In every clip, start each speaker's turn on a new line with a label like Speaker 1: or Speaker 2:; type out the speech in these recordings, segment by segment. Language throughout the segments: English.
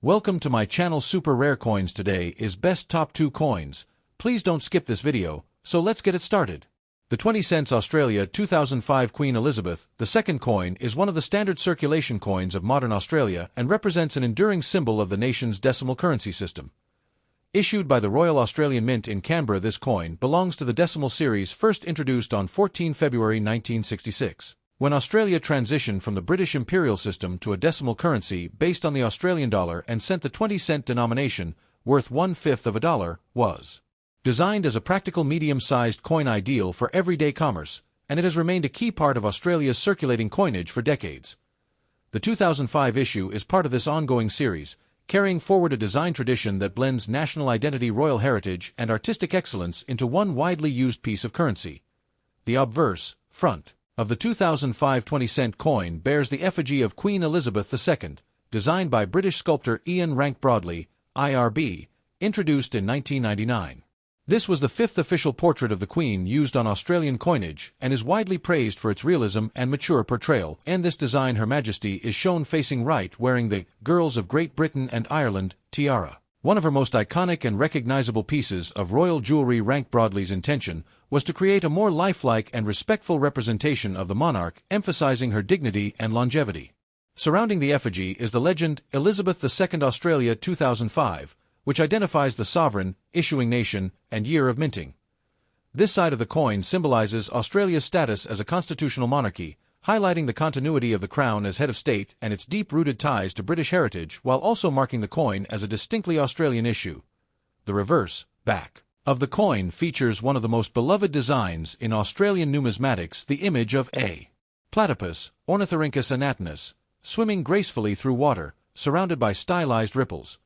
Speaker 1: Welcome to my channel. Super Rare Coins. Today is best top 2 coins. Please don't skip this video, so let's get it started. The 20 cents Australia 2005 Queen Elizabeth II coin is one of the standard circulation coins of modern Australia and represents an enduring symbol of the nation's decimal currency system. Issued by the Royal Australian Mint in Canberra, this coin belongs to the decimal series first introduced on 14 February 1966. When Australia transitioned from the British imperial system to a decimal currency based on the Australian dollar and sent the 20-cent denomination, worth 1/5 of a dollar, was designed as a practical medium-sized coin ideal for everyday commerce, and it has remained a key part of Australia's circulating coinage for decades. The 2005 issue is part of this ongoing series, carrying forward a design tradition that blends national identity, royal heritage, and artistic excellence into one widely used piece of currency. The obverse front of the 2005 20-cent coin bears the effigy of Queen Elizabeth II, designed by British sculptor Ian Rank Broadley, IRB, introduced in 1999. This was the 5th official portrait of the Queen used on Australian coinage and is widely praised for its realism and mature portrayal. In this design, Her Majesty is shown facing right, wearing the Girls of Great Britain and Ireland tiara. One of her most iconic and recognizable pieces of royal jewelry. Rank Broadley's intention was to create a more lifelike and respectful representation of the monarch, emphasizing her dignity and longevity. Surrounding the effigy is the legend, Elizabeth II Australia 2005, which identifies the sovereign, issuing nation, and year of minting. This side of the coin symbolizes Australia's status as a constitutional monarchy, highlighting the continuity of the Crown as head of state and its deep-rooted ties to British heritage, while also marking the coin as a distinctly Australian issue. The reverse back of the coin features one of the most beloved designs in Australian numismatics, the image of a platypus, Ornithorhynchus anatinus, swimming gracefully through water, surrounded by stylized ripples.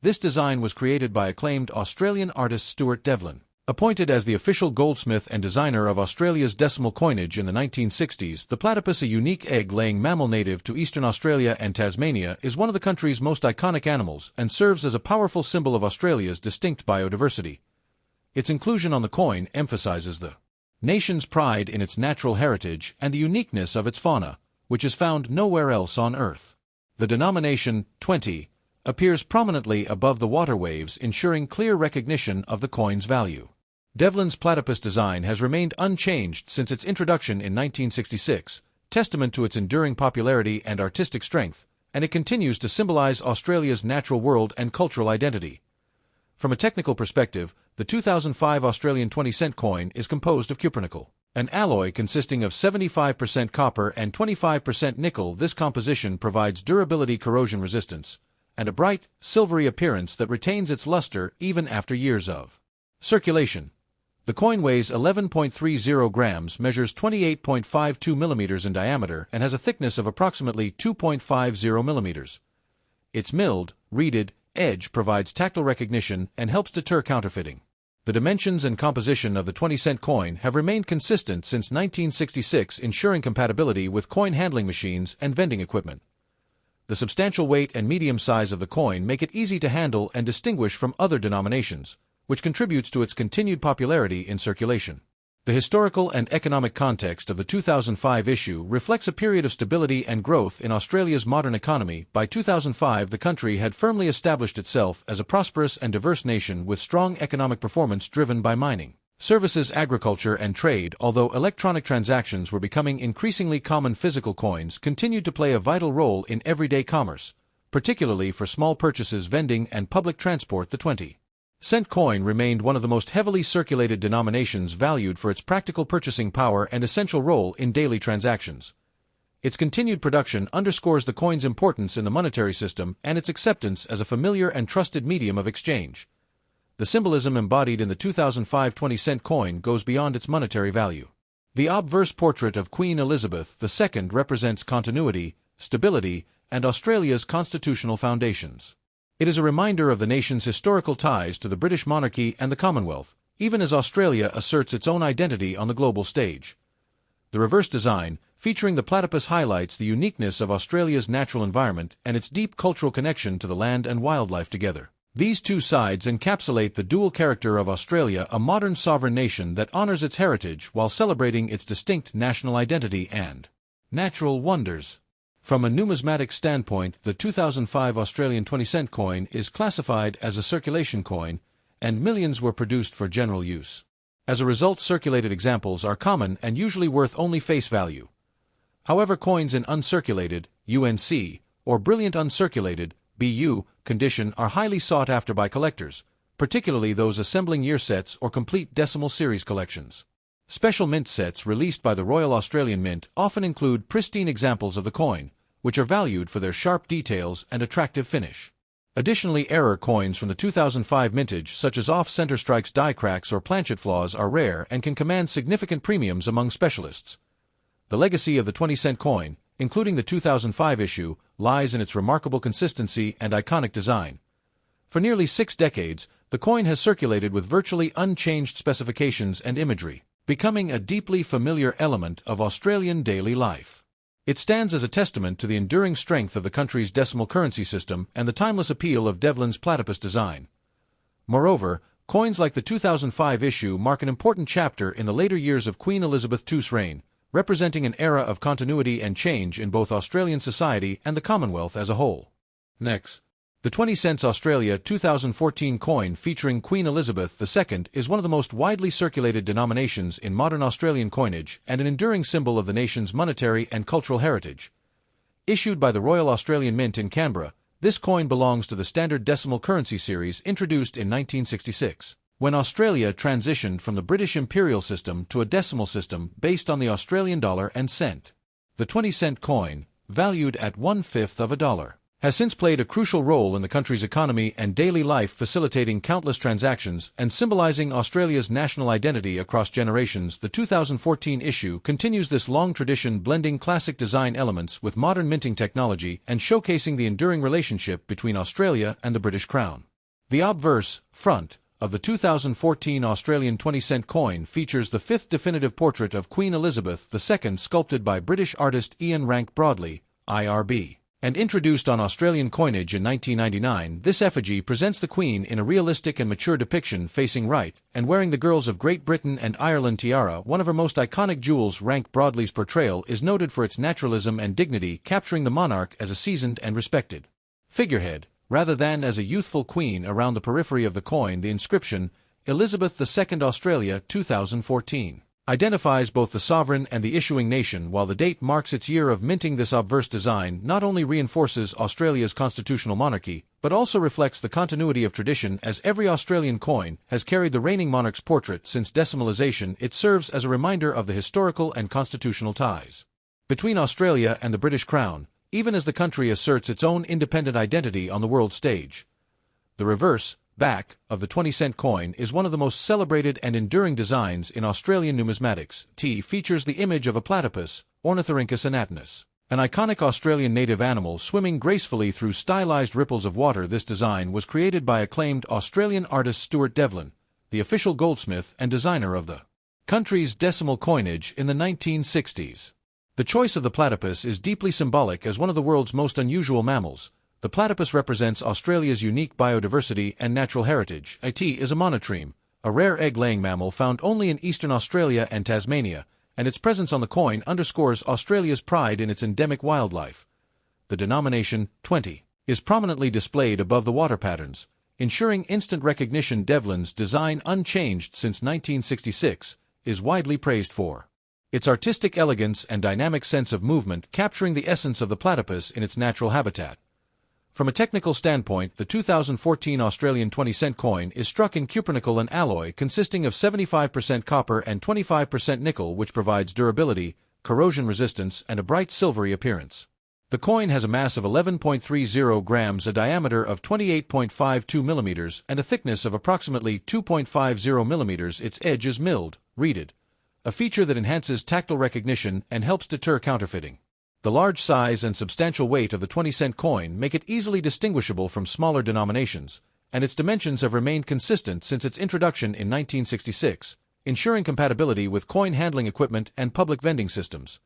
Speaker 1: This design was created by acclaimed Australian artist Stuart Devlin. Appointed as the official goldsmith and designer of Australia's decimal coinage in the 1960s, the platypus, a unique egg-laying mammal native to eastern Australia and Tasmania, is one of the country's most iconic animals and serves as a powerful symbol of Australia's distinct biodiversity. Its inclusion on the coin emphasizes the nation's pride in its natural heritage and the uniqueness of its fauna, which is found nowhere else on Earth. The denomination 20 appears prominently above the water waves, ensuring clear recognition of the coin's value. Devlin's platypus design has remained unchanged since its introduction in 1966, testament to its enduring popularity and artistic strength, and it continues to symbolize Australia's natural world and cultural identity. From a technical perspective, the 2005 Australian 20-cent coin is composed of cupronickel, an alloy consisting of 75% copper and 25% nickel. This composition provides durability, corrosion resistance, and a bright, silvery appearance that retains its luster even after years of circulation. The coin weighs 11.30 grams, measures 28.52 millimeters in diameter, and has a thickness of approximately 2.50 millimeters. Its milled, reeded edge provides tactile recognition and helps deter counterfeiting. The dimensions and composition of the 20-cent coin have remained consistent since 1966, ensuring compatibility with coin handling machines and vending equipment. The substantial weight and medium size of the coin make it easy to handle and distinguish from other denominations, which contributes to its continued popularity in circulation. The historical and economic context of the 2005 issue reflects a period of stability and growth in Australia's modern economy. By 2005, the country had firmly established itself as a prosperous and diverse nation with strong economic performance driven by mining, services, agriculture, and trade. Although electronic transactions were becoming increasingly common, physical coins continued to play a vital role in everyday commerce, particularly for small purchases, vending, and public transport. The 20-cent coin remained one of the most heavily circulated denominations, valued for its practical purchasing power and essential role in daily transactions. Its continued production underscores the coin's importance in the monetary system and its acceptance as a familiar and trusted medium of exchange. The symbolism embodied in the 2005 20-cent coin goes beyond its monetary value. The obverse portrait of Queen Elizabeth II represents continuity, stability, and Australia's constitutional foundations. It is a reminder of the nation's historical ties to the British monarchy and the Commonwealth, even as Australia asserts its own identity on the global stage. The reverse design, featuring the platypus, highlights the uniqueness of Australia's natural environment and its deep cultural connection to the land and wildlife. Together, these two sides encapsulate the dual character of Australia, a modern sovereign nation that honors its heritage while celebrating its distinct national identity and natural wonders. From a numismatic standpoint, the 2005 Australian 20-cent coin is classified as a circulation coin, and millions were produced for general use. As a result, circulated examples are common and usually worth only face value. However, coins in uncirculated (UNC) or brilliant uncirculated (BU) condition are highly sought after by collectors, particularly those assembling year sets or complete decimal series collections. Special mint sets released by the Royal Australian Mint often include pristine examples of the coin, which are valued for their sharp details and attractive finish. Additionally, error coins from the 2005 mintage, such as off-center strikes, die cracks, or planchet flaws, are rare and can command significant premiums among specialists. The legacy of the 20-cent coin, including the 2005 issue, lies in its remarkable consistency and iconic design. For nearly 6 decades, the coin has circulated with virtually unchanged specifications and imagery, becoming a deeply familiar element of Australian daily life. It stands as a testament to the enduring strength of the country's decimal currency system and the timeless appeal of Devlin's platypus design. Moreover, coins like the 2005 issue mark an important chapter in the later years of Queen Elizabeth II's reign, representing an era of continuity and change in both Australian society and the Commonwealth as a whole. Next, the 20 cents Australia 2014 coin featuring Queen Elizabeth II is one of the most widely circulated denominations in modern Australian coinage and an enduring symbol of the nation's monetary and cultural heritage. Issued by the Royal Australian Mint in Canberra, this coin belongs to the standard decimal currency series introduced in 1966, when Australia transitioned from the British imperial system to a decimal system based on the Australian dollar and cent. The 20-cent coin, valued at 1/5 of a dollar, has since played a crucial role in the country's economy and daily life, facilitating countless transactions and symbolizing Australia's national identity across generations. The 2014 issue continues this long tradition, blending classic design elements with modern minting technology and showcasing the enduring relationship between Australia and the British Crown. The obverse front of the 2014 Australian 20-cent coin features the 5th definitive portrait of Queen Elizabeth II, sculpted by British artist Ian Rank Broadley, IRB. And introduced on Australian coinage in 1999, this effigy presents the Queen in a realistic and mature depiction, facing right and wearing the Girls of Great Britain and Ireland tiara, one of her most iconic jewels. Rank Broadley's portrayal is noted for its naturalism and dignity, capturing the monarch as a seasoned and respected figurehead, rather than as a youthful queen. Around the periphery of the coin, the inscription, Elizabeth II Australia 2014, identifies both the sovereign and the issuing nation, while the date marks its year of minting. This obverse design not only reinforces Australia's constitutional monarchy, but also reflects the continuity of tradition, as every Australian coin has carried the reigning monarch's portrait since decimalisation. It serves as a reminder of the historical and constitutional ties between Australia and the British Crown, even as the country asserts its own independent identity on the world stage. The reverse back of the 20-cent coin is one of the most celebrated and enduring designs in Australian numismatics. T features the image of a platypus, Ornithorhynchus anatomus, an iconic Australian native animal swimming gracefully through stylized ripples of water. This design was created by acclaimed Australian artist Stuart Devlin, the official goldsmith and designer of the country's decimal coinage in the 1960s. The choice of the platypus is deeply symbolic. As one of the world's most unusual mammals, the platypus represents Australia's unique biodiversity and natural heritage. It is a monotreme, a rare egg-laying mammal found only in eastern Australia and Tasmania, and its presence on the coin underscores Australia's pride in its endemic wildlife. The denomination 20 is prominently displayed above the water patterns, ensuring instant recognition. Devlin's design, unchanged since 1966, is widely praised for its artistic elegance and dynamic sense of movement, capturing the essence of the platypus in its natural habitat. From a technical standpoint, the 2014 Australian 20-cent coin is struck in cupronickel, an alloy consisting of 75% copper and 25% nickel, which provides durability, corrosion resistance, and a bright silvery appearance. The coin has a mass of 11.30 grams, a diameter of 28.52 millimeters, and a thickness of approximately 2.50 millimeters. Its edge is milled, reeded, a feature that enhances tactile recognition and helps deter counterfeiting. The large size and substantial weight of the 20-cent coin make it easily distinguishable from smaller denominations, and its dimensions have remained consistent since its introduction in 1966, ensuring compatibility with coin handling equipment and public vending systems.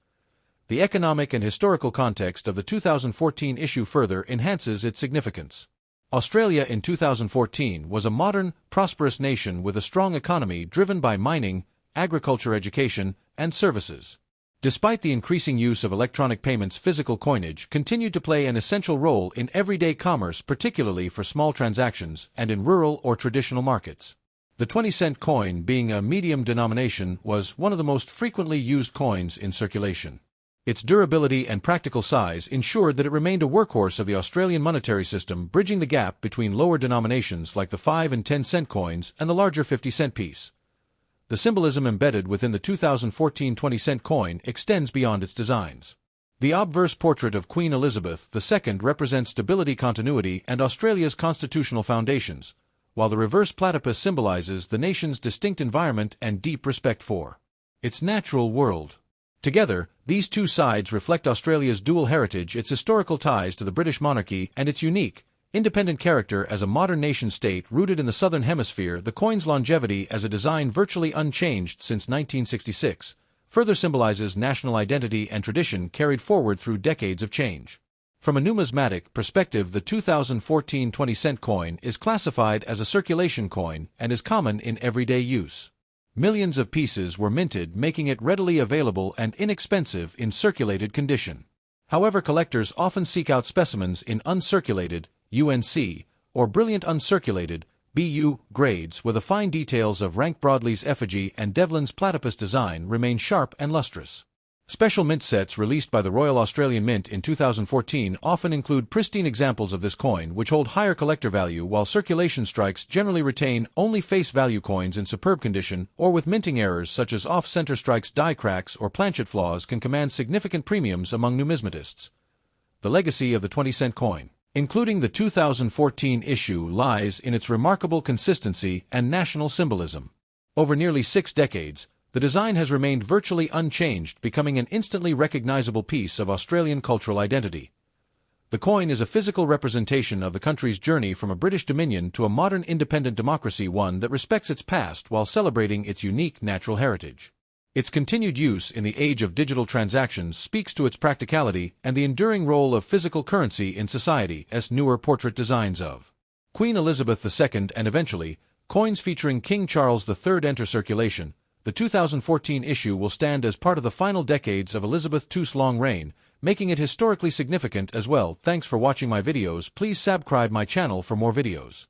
Speaker 1: The economic and historical context of the 2014 issue further enhances its significance. Australia in 2014 was a modern, prosperous nation with a strong economy driven by mining, agriculture, education, and services. Despite the increasing use of electronic payments, physical coinage continued to play an essential role in everyday commerce, particularly for small transactions and in rural or traditional markets. The 20-cent coin, being a medium denomination, was one of the most frequently used coins in circulation. Its durability and practical size ensured that it remained a workhorse of the Australian monetary system, bridging the gap between lower denominations like the 5 and 10-cent coins and the larger 50-cent piece. The symbolism embedded within the 2014 20-cent coin extends beyond its designs. The obverse portrait of Queen Elizabeth II represents stability, continuity, and Australia's constitutional foundations, while the reverse platypus symbolizes the nation's distinct environment and deep respect for its natural world. Together, these two sides reflect Australia's dual heritage, its historical ties to the British monarchy, and its unique, independent character as a modern nation-state rooted in the Southern Hemisphere. The coin's longevity as a design virtually unchanged since 1966 further symbolizes national identity and tradition carried forward through decades of change. From a numismatic perspective, the 2014 20-cent coin is classified as a circulation coin and is common in everyday use. Millions of pieces were minted, making it readily available and inexpensive in circulated condition. However, collectors often seek out specimens in uncirculated (UNC) or brilliant uncirculated (BU) grades, where the fine details of Rank Broadley's effigy and Devlin's platypus design remain sharp and lustrous. Special mint sets released by the Royal Australian Mint in 2014 often include pristine examples of this coin, which hold higher collector value, while circulation strikes generally retain only face value coins in superb condition or with minting errors such as off-center strikes, die cracks, or planchet flaws can command significant premiums among numismatists. The legacy of the 20-cent coin, including the 2014 issue, lies in its remarkable consistency and national symbolism. Over nearly 6 decades, the design has remained virtually unchanged, becoming an instantly recognizable piece of Australian cultural identity. The coin is a physical representation of the country's journey from a British dominion to a modern independent democracy, one that respects its past while celebrating its unique natural heritage. Its continued use in the age of digital transactions speaks to its practicality and the enduring role of physical currency in society. As newer portrait designs of Queen Elizabeth II and eventually coins featuring King Charles III enter circulation, the 2014 issue will stand as part of the final decades of Elizabeth II's long reign, making it historically significant as well. Thanks for watching my videos. Please subscribe my channel for more videos.